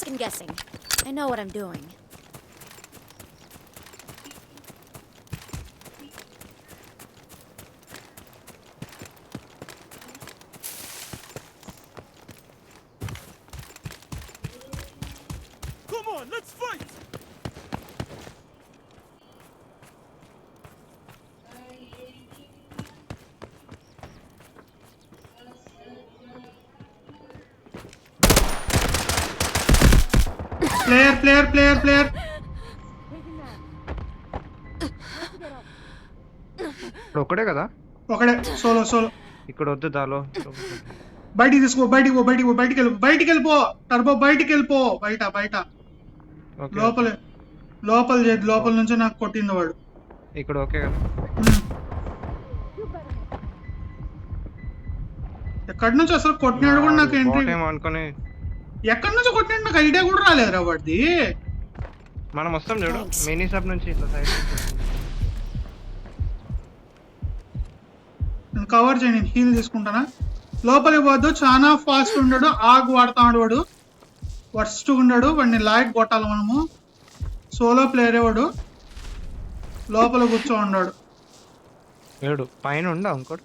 second guessing. I know what I'm doing. Come on, let's fight! Player ఇప్పుడు ఒక్కడే కదా ఒకడే సోలో ఇక్కడ వద్దు దాలో బయటికి తీసుకో బయటికి వెళ్ళిపో టర్బో బయటికి వెళ్ళిపో బయట ఓకే లోపల నుంచి నాకు కొట్టింది వాడు. ఇక్కడ ఓకే కదా ఎక్కడి నుంచి అసలు కొట్టినాడు కూడా నాకు ఎంట్రీ ఏమో అనుకుని ఎక్కడి నుంచి కొట్టినాడు నాకు ఐడియా కూడా రాలేదురా వాడిది. మనం వస్తాం చూడు మినీ సబ్ నుంచి ఇట్లా సైడ్ నేను కవర్ చేయి, నేను హీల్ తీసుకుంటానా. లోపలికి పోద్దు, చాలా ఫాస్ట్ ఉన్నాడు, ఆగు వాడుతాడు వాడు, వర్స్ట్ ఉన్నాడు, వాడిని లాగ్ కొట్టాలి మనము. సోలో ప్లేయర్ వాడు, లోపల కూర్చో ఉన్నాడు. ఏడు పైన ఉండా ఇంకోటి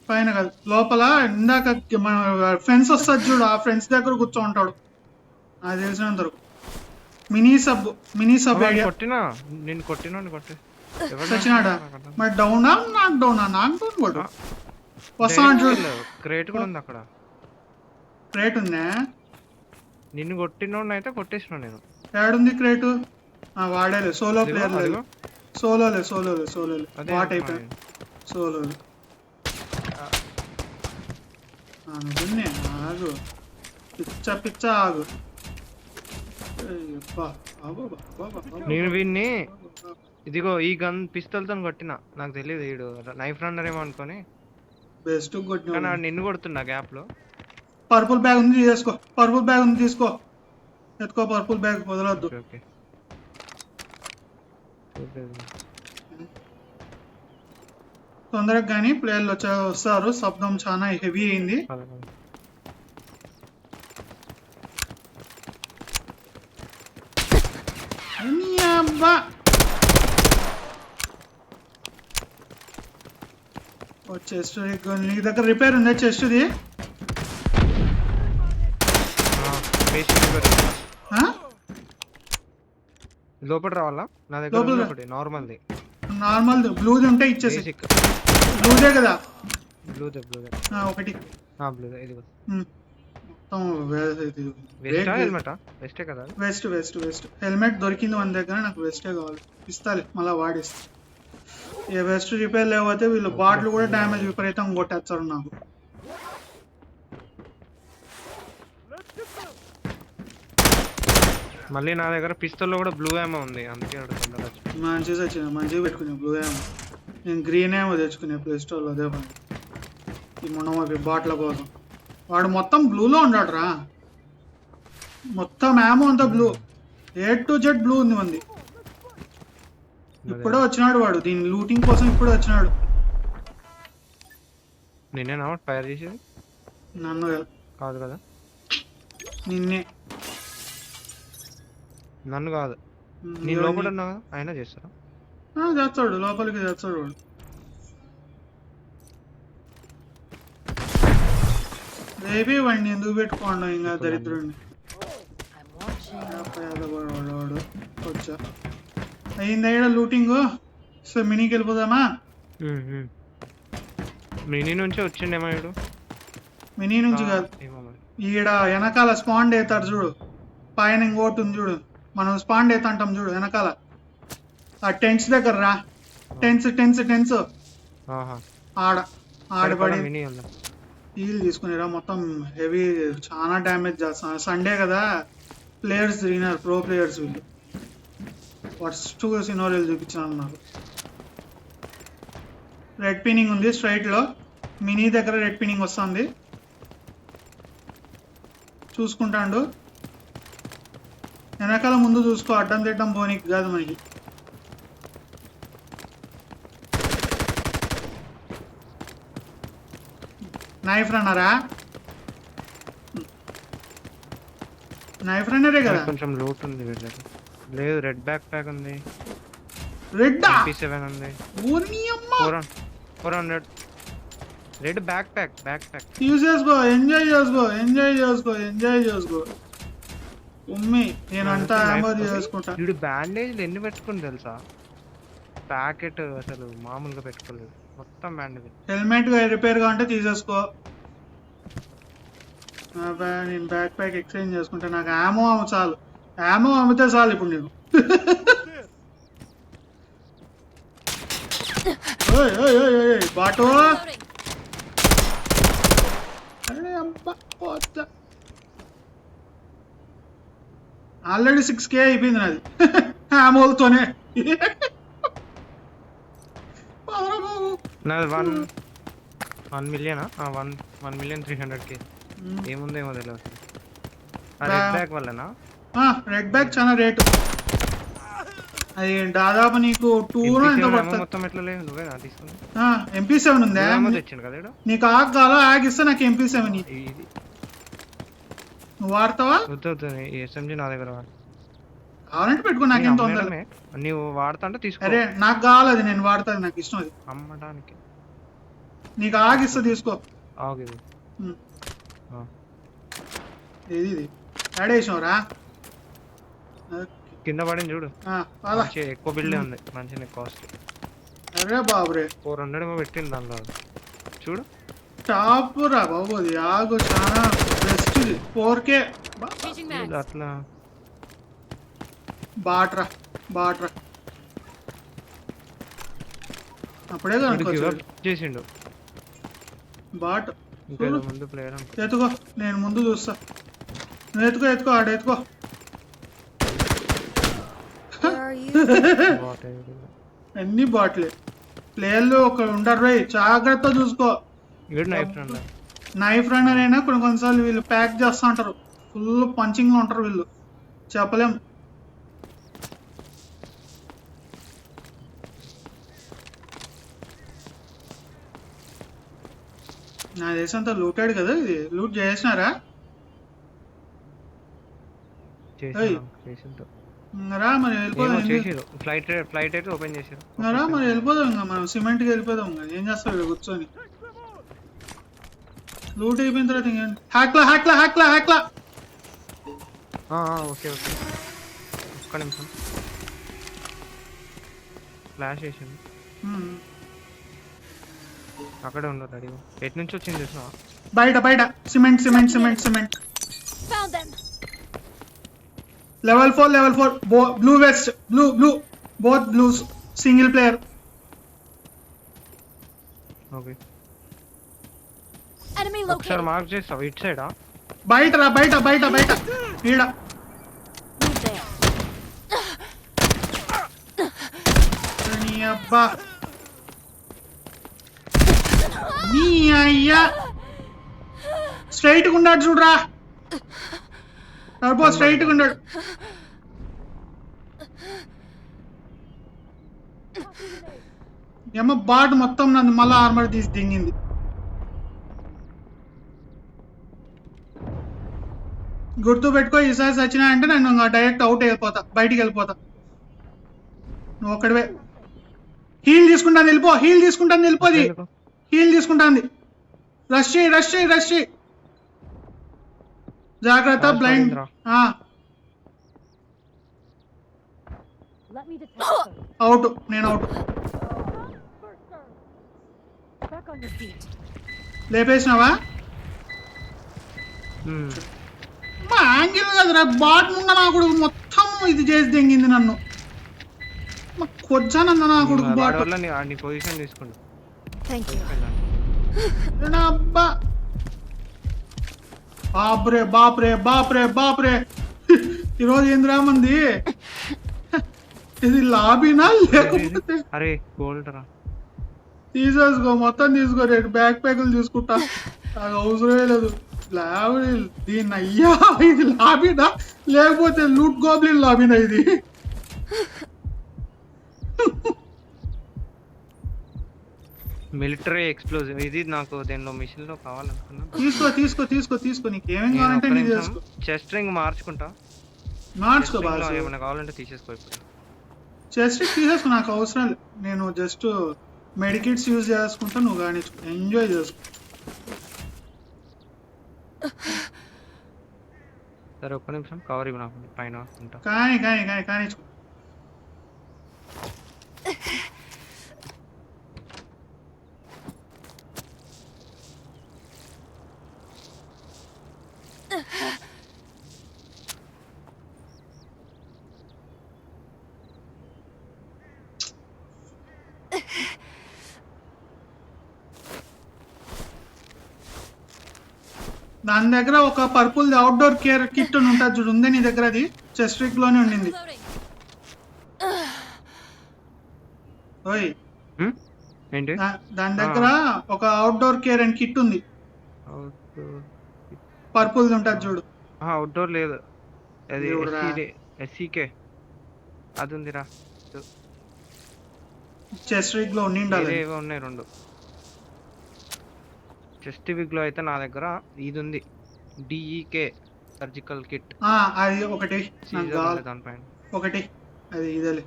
పైన కాదు లోపల, ఇందాక మన ఫ్రెండ్స్ వస్తుంది చూడు, ఆ ఫ్రెండ్స్ దగ్గర కూర్చో ఉంటాడు నాకు తెలిసినంత వరకు. Mini sub idea. కొట్టినా నేను కొట్టినా కొట్టి వచ్చినాడా మరి డౌనా? నాకు డౌన్ వాడు వస్తాడు చూడు. క్రేట్ కూడా ఉంది అక్కడ. క్రేట్ ఉందా? నిన్ను కొట్టినోడిని అయితే కొట్టేసిన నేను. ఏడుంది క్రేటు? వాడేలే, సోలో ప్లేయర్ లేదు, సోలోలే వాట్ అయిపోయింది సోలోలే. ఆగు పిచ్చ ఆగు. నేను వీడిని ఇదిగో ఈ గన్ పిస్తల్ తో కొట్టినా, నాకు తెలియదు వీడు నైఫ్ రన్నర్ ఏమో అనుకొని బెస్ట్ కొట్టినా. నిన్ను కొడుతున్నా గ్యాప్ లో. పర్పుల్ బ్యాగ్ ఉంది తీసుకో, తీసుకో, ఎత్తుకో పర్పుల్ బ్యాగ్ వదలొద్దు. ఓకే తొందరగా కానీ ప్లేయర్లు వస్తారు, శబ్దం చాలా హెవీ అయింది. చెస్ట్ నీ దగ్గర రిపేర్ ఉందా చెస్ట్ది? లోపల రావాలా? నా దగ్గర నార్మల్ బ్లూది ఉంటే ఇచ్చేసి. బ్లూదే కదా? బ్లూదే ఒకటి ఇదిగో వెస్ట్ హెల్మెట్ దొరికింది మన దగ్గర, నాకు వెస్టే కావాలి. ఇస్తాలే మళ్ళీ వాడిస్తా. ఏ వెస్ట్ రిపేర్ లేకపోతే వీళ్ళు బాట్లు కూడా డ్యామేజ్ విపరీతంగా కొట్టేస్తారు నాకు. మళ్ళీ నా దగ్గర పిస్తల్లో కూడా బ్లూ ఏమో ఉంది, అందుకే మంచిగా పెట్టుకునే బ్లూ ఏమో. నేను గ్రీన్ ఏమో తెచ్చుకునే ప్లే స్టోర్లో, అదే పని. ఈ మొన్న బాట్ల కోసం వాడు మొత్తం బ్లూలో ఉన్నాడు రా, మొత్తం ఏమో అంతా blue, A to Z blue ఉంది మంది. ఇప్పుడే వచ్చినాడు వాడు, దీని లూటింగ్ కోసం ఇప్పుడే వచ్చినాడు. నిన్నే ఫైర్ చేసేది? నన్ను కాదు కదా, నిన్నే. నన్ను కాదు, నీ లోపల ఉన్నా కదా, అయినా చేస్తారా? చేస్తాడు, లోపలికి చేస్తాడు వాడు. రేపే వాడిని ఎందుకు పెట్టుకోండు ఇంకా దరిద్రుడిని. వాడు వచ్చా అయిందా ఇక్కడ లూటింగ్? సో మినీకి వెళ్ళిపోదామా? మినీ నుంచి వచ్చిండేమో వీడు. మినీ నుంచి కాదు, ఈడ వెనకాల స్పాండ్ అవుతాడు చూడు, పైన ఇంకోటి ఉంది చూడు, మనం స్పాండ్ అవుతా అంటాం చూడు వెనకాల, ఆ టెన్స్ దగ్గర రా. టెన్స్ ఆడపడి హీల్ తీసుకునిరా. మొత్తం హెవీ, చాలా డ్యామేజ్ చేస్తాను. సండే కదా ప్లేయర్స్ తిరిగినారు, ప్రో ప్లేయర్స్ వీళ్ళు. ఫస్ట్గా సినోరియల్ చూపించాను నాకు. రెడ్ పిన్నింగ్ ఉంది స్ట్రైట్లో, మినీ దగ్గర రెడ్ పిన్నింగ్ వస్తుంది, చూసుకుంటాడు. వెనకాల ముందు చూసుకో, అడ్డం తిట్టడం పోనీకి కాదు మనకి. నైఫ్ రన్నరా? నైఫ్ రన్నరే కదా. కొంచెం లూట్ ఉంది వీళ్ళ దగ్గర. లేదు రెడ్ బ్యాక్ ప్యాక్ ఉంది, రెడ్డా MP7 ఉంది, ఊరిని అమ్మ 400 రెడ్ బ్యాక్ ప్యాక్ తీసేసుకో. ఎంజాయ్ చేసుకో. ఉమ్మి నేనంతా ఆమోది చేసుకుంటా. వీడు బ్యాండేజ్లు ఎన్ని పెట్టుకుని తెలుసా? ప్యాకెట్ అసలు మామూలుగా పెట్టుకోలేదు, మొత్తం బ్యాండేజ్. హెల్మెట్ రిపేర్ గా ఉంటే తీసేసుకో. నేను బ్యాక్ ప్యాక్ ఎక్స్చేంజ్ చేసుకుంటా. నాకు ఆమో చాలు, ఆమో అమ్మితే చాలు ఇప్పుడు నేను. బాటో అరే అబ్బా పోతా. ఆల్రెడీ 6K అయిపోయింది నాది ఆమోలతోనే. నాది 1 మిలియన్ 1,300,000 ఏముందేమో తెలియదు. రెడ్ బ్యాక్ వల్లనా? రెడ్ బ్యాక్ చాలా రేటు. అది దాదాపు నీకు 2 ఎంత పడుతుంది మొత్తం. ఎట్లా లేదు నువ్వే తీసుకున్నా. MP7 ఉందా తెచ్చిండు కదా నీకు? ఆగాలో ఆగిస్తే నాకు MP7 నువ్వు వాడతావా? SMG నా దగ్గర కావాలంటే పెట్టుకో, నాకేం తొందర. నీవు వాడతా అంటే తీసుకో. అరే నాకు కావాలి, అది నేను వాడతాను, నాకు ఇష్టం అది అమ్మడానికి. నీకు ఆగిస్తా తీసుకో. ఆగేది ఇది ఆడేసావురా కింద పడింది చూడు. ఎక్కువ బిల్డే ఉంది, మంచిగా కాస్ట్. అరే బాబురే 400 ఏమో పెట్టింది దానిలో చూడు. టాప్ రా బాబు, అది ఆగు చాలా బెస్ట్. 4K అట్లా బాట్రా అప్పుడే చేసిండు బాట్. ముందు ప్లేయర్ ఎత్తుకో, నేను ముందు చూస్తా. నువ్వు ఎత్తుకో ఆడ ఎత్తుకో. అన్ని బాట్లే. ప్లేయర్లు ఒక ఉండరు రై, జాగ్రత్త చూసుకో. నైఫ్ రన్నర్ అయినా కొన్నిసార్లు వీళ్ళు ప్యాక్ చేస్తూ ఉంటారు, ఫుల్ పంచింగ్ లో ఉంటారు వీళ్ళు, చెప్పలేం. నా దేశంతో లూటాడు కదా, ఇది లూట్ చేసినారా? రా మరి వెళ్ళిపోదాం. ఫ్లైట్ అయితే ఓపెన్ చేశారు. రా మరి వెళ్ళిపోదాం, ఇంకా మనం సిమెంట్కి వెళ్ళిపోదాం. ఏం చేస్తావు కూర్చొని? లూట్ అయిపోయిన తర్వాత ఇంకేంటి? హ్యాక్లా. ఓకే ఒక్క నిమిషం. ఫ్లాష్ వేసింది, అక్కడే ఉండదు. రెడీ ఎటు నుంచి వచ్చింది చూసినా? బయట cement. Level 4 blue vest, blue both blues, single player. Okay Enemy ఒకసారి located. మార్క్ చేస్తావు ఇట్ సైడా? బయట ఈడ. Move there. నీ అబ్బా నీ అయ్యా, స్ట్రైట్ గా ఉన్నాడు చూడరా. టర్బో స్ట్రైట్ గా ఉన్నాడు. ఏమో బాట్ మొత్తం నన్ను మళ్ళా ఆర్మర్ తీసి దింగింది. గుర్తు పెట్టుకో, ఈసారి వచ్చినా అంటే నేను డైరెక్ట్ అవుట్ అయిపోతా, బయటికి వెళ్ళిపోతా. నువ్వు ఒక్కడివే. హీల్ తీసుకుంటాను వెళ్ళిపో. హీల్ తీసుకుంటాను. రష్ చేయి. జాగ్రత్త, బ్లైండ్. అవుట్, నేను out. Back on your feet. లేపేసినావా? మా యాంగిల్ కదరా, బాట్ ముంగ నా కొడుకు మొత్తం ఇది చేసి దెంగింది నన్ను. కొచ్చానంద నా కొడుకు బాట్. పొజిషన్ తీసుకోండి. Thank you. అబ్బా బాప్రే ఈరోజు ఏంద్రా మంది. ఇది లాబీనా లేకపోతే? అరే గోల్డ్ రా, తీసేసుకో, మొత్తం తీసుకో. రేటు బ్యాక్ ప్యాకులు తీసుకుంటా, నాకు అవసరమే లేదు. దీన్ని అయ్యా, ఇది లాబీనా లేకపోతే లూట్ గోబ్లిన్ లాబీనా ఇది? మిలిటరీ ఎక్స్ప్లోజివ్ ఇది నాకు దీనిలో మిషన్ లో కావాలనుకున్నా. తీసుకో నీకు ఏమేం నేను కావాలంటే ఒక్క నీ నిమిషం చేసుకో. చెస్ట్ రింగ్ మార్చుకుంటా. మార్చుకో చెస్ట్ రింగ్ లో బాసు. ఏమైనా కావాలంటే తీసేసుకో ఇప్పుడు. చెస్ట్ తీసేసుకో, నాకు అవసరం లేదు. నేను జస్ట్ మెడికిట్స్ యూజ్ చేసుకుంటా, నువ్వు కానీ ఎంజాయ్ చేసుకో. సరే ఒక్క నిమిషం కవర్ ఇవ్వ నాకు పైన ఉంటా. కానిచ్చుకో. దాని దగ్గర ఒక పర్పుల్ అవుట్డోర్ కేర్ కిట్ అని ఉంటుంది చూడు, ఉంది నీ దగ్గర? అది చెస్ట్ రిగ్ లోనే ఉండింది. Reloading. ఓయ్ ఏంటి దాని దగ్గర ఒక అవుట్డోర్ కేర్ అండ్ కిట్ ఉంది, పర్పుల్ ఉంటుంది చూడు. అవుట్డోర్ లేదు, అది దేవుడురా. ఎస్సీకే అది ఉందిరా. చెస్ట్ రిగ్ లో ఉండాలి. ఏవో ఉన్నాయి రెండు. చెస్ట్ విగ్ లో అయితే నా దగ్గర ఇది ఉంది, డిఈకే సర్జికల్ కిట్. అది ఒకటి నాకు కావాలి. దానిపైన ఒకటి అది ఇదేలే,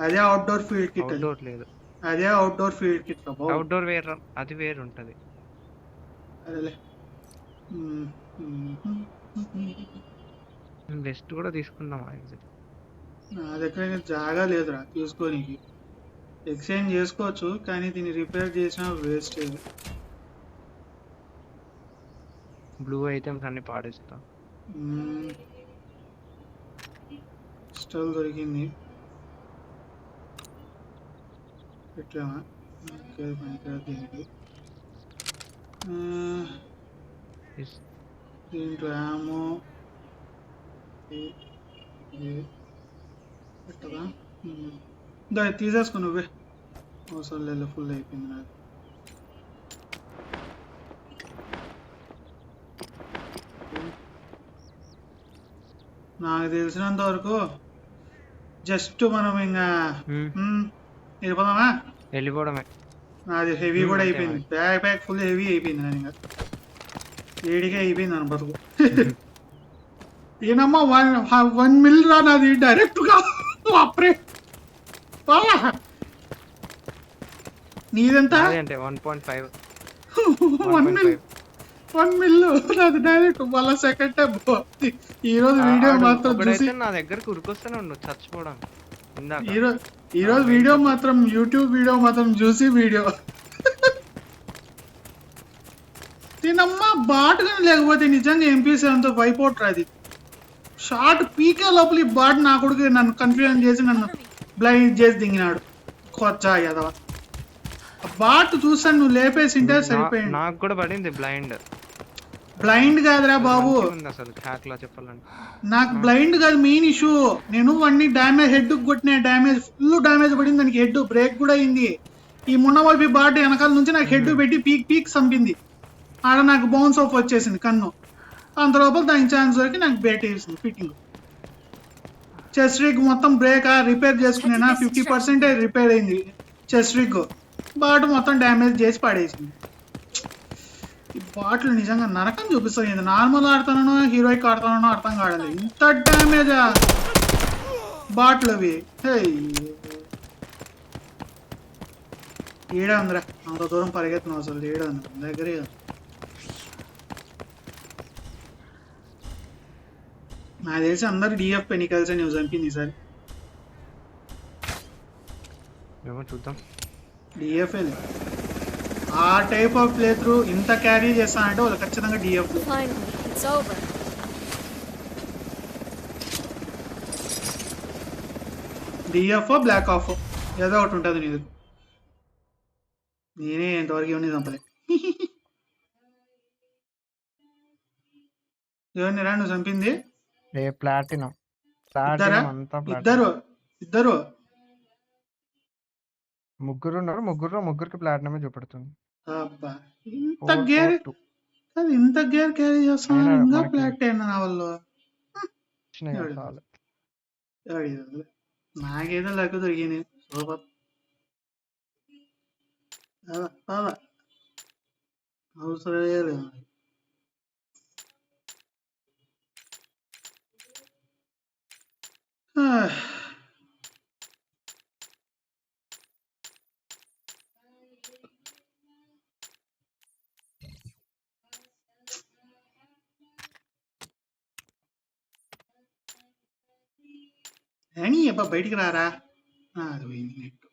అదే అవుట్డోర్ ఫీల్డ్ కిట్. అవుట్డోర్ లేదు, అదే అవుట్డోర్ ఫీల్డ్ కిట్. అవుట్డోర్ వేరే, అది వేరు ఉంటది. అదేలే. వెస్ట్ కూడా తీసుకుందాం. నా దగ్గర జాగా లేదురా తీసుకోనికి. ఎక్స్చేంజ్ చేసుకోవచ్చు కానీ దీన్ని రిపేర్ చేసినా వేస్ట్. బ్లూ ఐటమ్స్ అన్ని పాడేస్తా. స్టవ్ దొరికింది, పెట్టామా? దీనికి దీంట్లో యామో పెట్టదా? దాన్ని తీసేసుకో నువ్వే, అవసరం లేదు, ఫుల్ అయిపోయింది నాకు. నాకు తెలిసినంత వరకు జస్ట్ మనం ఇంకా వెళ్ళిపోదామా? వెళ్ళిపోవడమే. నాది హెవీ కూడా అంతే అయిపోయింది, బ్యాక్ ఫుల్ హెవీ అయిపోయింది. నేను ఇంకా వేడిగా అయిపోయింది అని బతుకు. ఏనమ్మా 1 మిల్ రా నాది డైరెక్ట్ గా. అప్పుడే నీదెంత? అంటే 1.5. 1 మిల్ నాది డైరెక్ట్. మళ్ళీ సెకండ్ టైం ఈ రోజు వీడియో మాత్రం చూసి నా దగ్గరకు ఉరికొస్తూనే ఉండు చచ్చిపోవడం. ఈ రోజు వీడియో మాత్రం, యూట్యూబ్ వీడియో మాత్రం చూసి వీడియో తినమ్మా బాట్ కానీ లేకపోతే నిజంగా MP7తో వైపోట్ రాది. షార్ట్ పీకే లోపల ఈ బాట్ నా కొడుకు నన్ను కన్ఫ్యూజన్ చేసి నన్ను బ్లైండ్ చేసి దింగినాడు. కొచ్చా యదవ బాట్ చూసాను, నువ్వు లేపేసింటే సరిపోయింది. నాకు కూడా పడింది బ్లైండ్ కాదురా బాబు, అసలు హ్యాక్ లా చెప్పాలంటే. నాకు బ్లైండ్ కాదు మెయిన్ ఇష్యూ. నేను వాడిని డ్యామేజ్ హెడ్ కొట్టిన, డ్యామేజ్ ఫుల్ డ్యామేజ్ పడింది దానికి. హెడ్ బ్రేక్ కూడా అయింది. ఈ మున్నవల్పి బాట్ వెనకాల నుంచి నాకు హెడ్ పెట్టి పీక్ చంపింది. ఆడ నాకు బౌన్స్ ఆఫ్ వచ్చేసింది కన్ను. అంత లోపల దానికి ఛాన్స్ దొరికి నాకు బేట్ వేసింది ఫిట్టింగ్. చెస్ట్ రిగ్ మొత్తం బ్రేక్ రిపేర్ చేసుకునేనా 50% రిపేర్ అయింది చెస్ట్ రిగ్. బాట్ మొత్తం డ్యామేజ్ చేసి పడేసింది. ఈ బాట్లు నిజంగా నరకం చూపిస్తాయి. ఇది నార్మల్ ఆడతానో హీరోయిక్ ఆడతానో అర్థం కావడం. ఇంత డ్యామేజా బాట్లు అవి. ఏడా ఉందిరా, అంత దూరం పరిగెత్తున్నావు అసలు. ఏడా ఉంది దగ్గరే. నాకు తెలిసి అందరు డిఎఫ్ పెనికల్స్ అని చంపింది ఈసారి. చూద్దాం. డిఎఫ్ ఆ టైప్ ఆఫ్ ప్లే త్రూ ఇంత క్యారీ చేస్తానంటే వాళ్ళు ఖచ్చితంగా డిఎఫ్. డిఎఫ్ బ్లాక్ ఆఫ్ ఏదో ఒకటి ఉంటుంది నీది. నేనే ఎంతవరకు ఇవన్నీ చంపలే. ఎవరిని రా నువ్వు చంపింది? ప్లాటినం. ఇద్దరు ముగ్గురు ఉన్నారు. ముగ్గురికి ప్లాటినమే చూపెడుతుంది. ఇంత గేర్ క్యారీ చేస్తున్నారు ఇంకా ప్లాట్ అయినా నా వాళ్ళు. నాకేదో లెక్క దొరికింది. సూపర్. అవసరమే లేదు. అని అబ్బా బయటికి రారా. అది పోయింది నెట్.